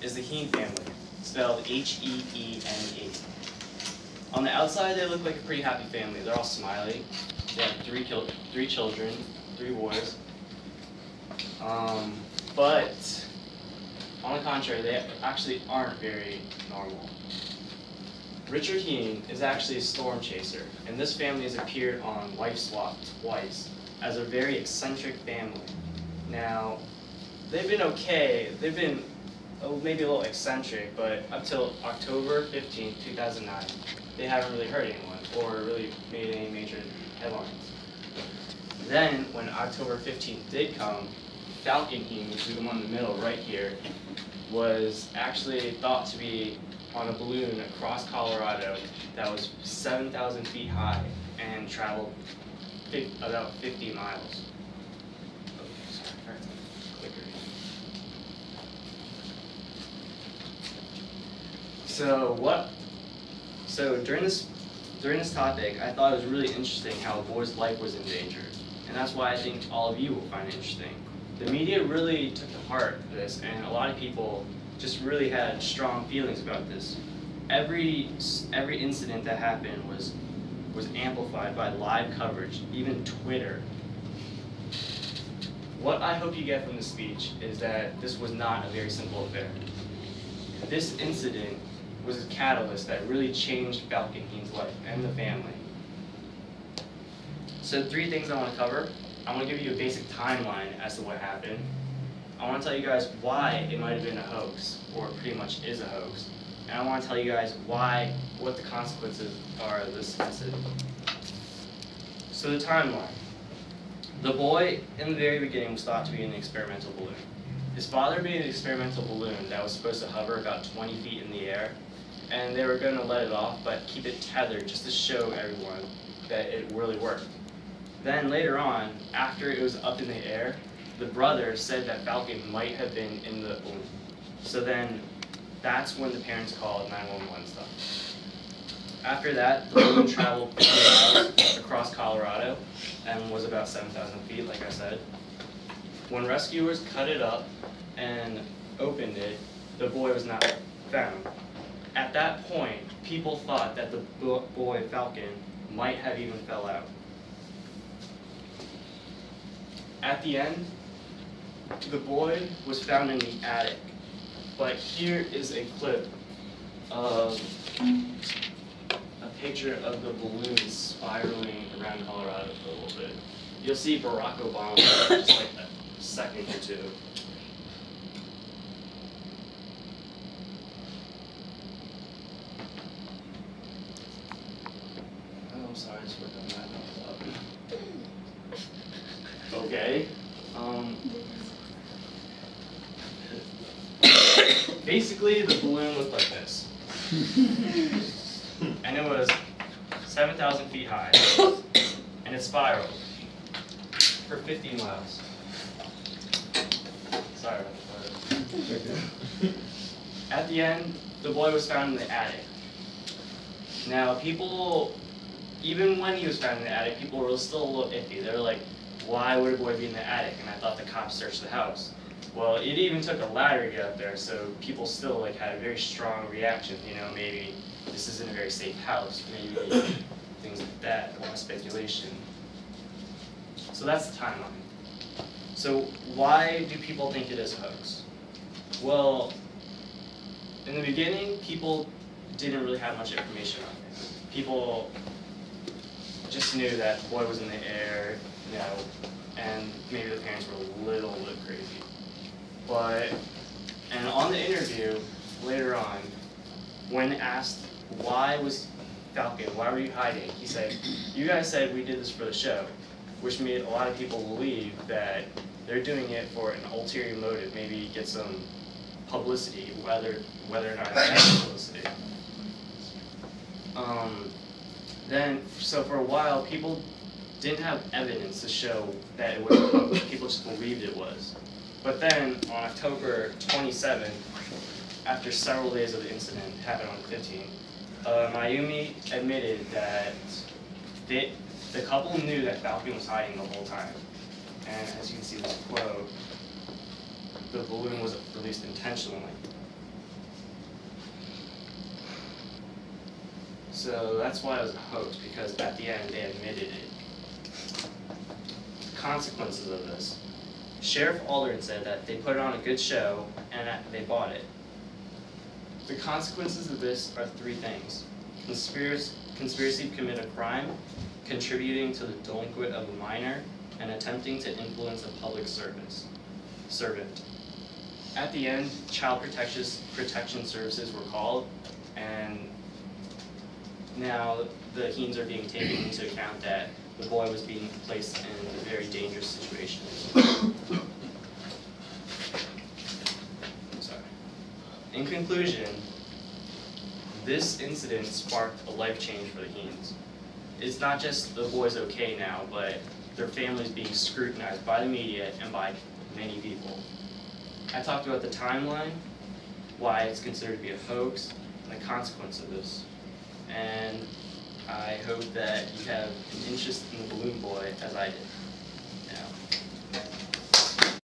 is the Heen family, spelled H-E-E-N-E. On the outside, they look like a pretty happy family. They're all smiley. They have three children, 3 boys. But on the contrary, they actually aren't very normal. Richard Heen is actually a storm chaser, and this family has appeared on Wife Swap twice as a very eccentric family. Now, they've been okay. They've been maybe a little eccentric, but up till October 15, 2009, they haven't really hurt anyone or really made any major headlines. Then, when October 15th did come, Falcon Heen, which is the one in the middle right here, was actually thought to be on a balloon across Colorado that was 7,000 feet high and traveled about 50 miles. Oh, sorry, I forgot to click it. So during this topic, I thought it was really interesting how a boy's life was in danger, and that's why I think all of you will find it interesting. The media really took to heart this, and a lot of people just really had strong feelings about this. Every incident that happened was amplified by live coverage, even Twitter. What I hope you get from this speech is that this was not a very simple affair. This incident was a catalyst that really changed Falcon Heen's life and the family. So 3 things I want to cover. I want to give you a basic timeline as to what happened. I want to tell you guys why it might have been a hoax, or pretty much is a hoax. And I want to tell you guys what the consequences are of this incident. So the timeline. The boy, in the very beginning, was thought to be an experimental balloon. His father made an experimental balloon that was supposed to hover about 20 feet in the air, and they were going to let it off, but keep it tethered just to show everyone that it really worked. Then later on, after it was up in the air, the brother said that Falcon might have been in the balloon. So then, that's when the parents called 911 stuff. After that, the balloon traveled 50 miles across Colorado and was about 7,000 feet, like I said. When rescuers cut it up and opened it, the boy was not found. At that point, people thought that the boy Falcon might have even fell out. At the end, the boy was found in the attic, but here is a clip of a picture of the balloon spiraling around Colorado for a little bit. You'll see Barack Obama for just like a second or 2. Oh, I'm sorry, I just worked on that. Okay. Basically, the balloon looked like this. And it was 7,000 feet high. And it spiraled for 50 miles. Sorry about that. At the end, the boy was found in the attic. Now, people, even when he was found in the attic, people were still a little iffy. They were like, why would a boy be in the attic? And I thought the cops searched the house. Well, it even took a ladder to get up there, so people still had a very strong reaction. You know, maybe this isn't a very safe house, maybe things like that, a lot of speculation. So that's the timeline. So why do people think it is a hoax? Well, in the beginning, people didn't really have much information on it. People just knew that the boy was in the air, you know, and maybe the parents were a little bit crazy. And on the interview later on, when asked why was Falcon, why were you hiding, he said, you guys said we did this for the show, which made a lot of people believe that they're doing it for an ulterior motive, maybe get some publicity, whether or not it's publicity. So for a while, people didn't have evidence to show that it was a hoax. People just believed it was. But then, on October 27th, after several days of the incident, happened on the 15th, Mayumi admitted that the couple knew that Falcon was hiding the whole time. And as you can see in this quote, the balloon was released intentionally. So that's why it was a hoax, because at the end they admitted it. Consequences of this. Sheriff Alden said that they put on a good show and that they bought it. The consequences of this are three things. Conspiracy to commit a crime, contributing to the delinquent of a minor, and attempting to influence a public servant. At the end, child protection services were called, and now the Heens are being taken into account that the boy was being placed in a very dangerous situation. Sorry. In conclusion, this incident sparked a life change for the Heens. It's not just the boy's okay now, but their family's being scrutinized by the media and by many people. I talked about the timeline, why it's considered to be a hoax, and the consequence of this. And I hope that you have an interest in the balloon boy as I did.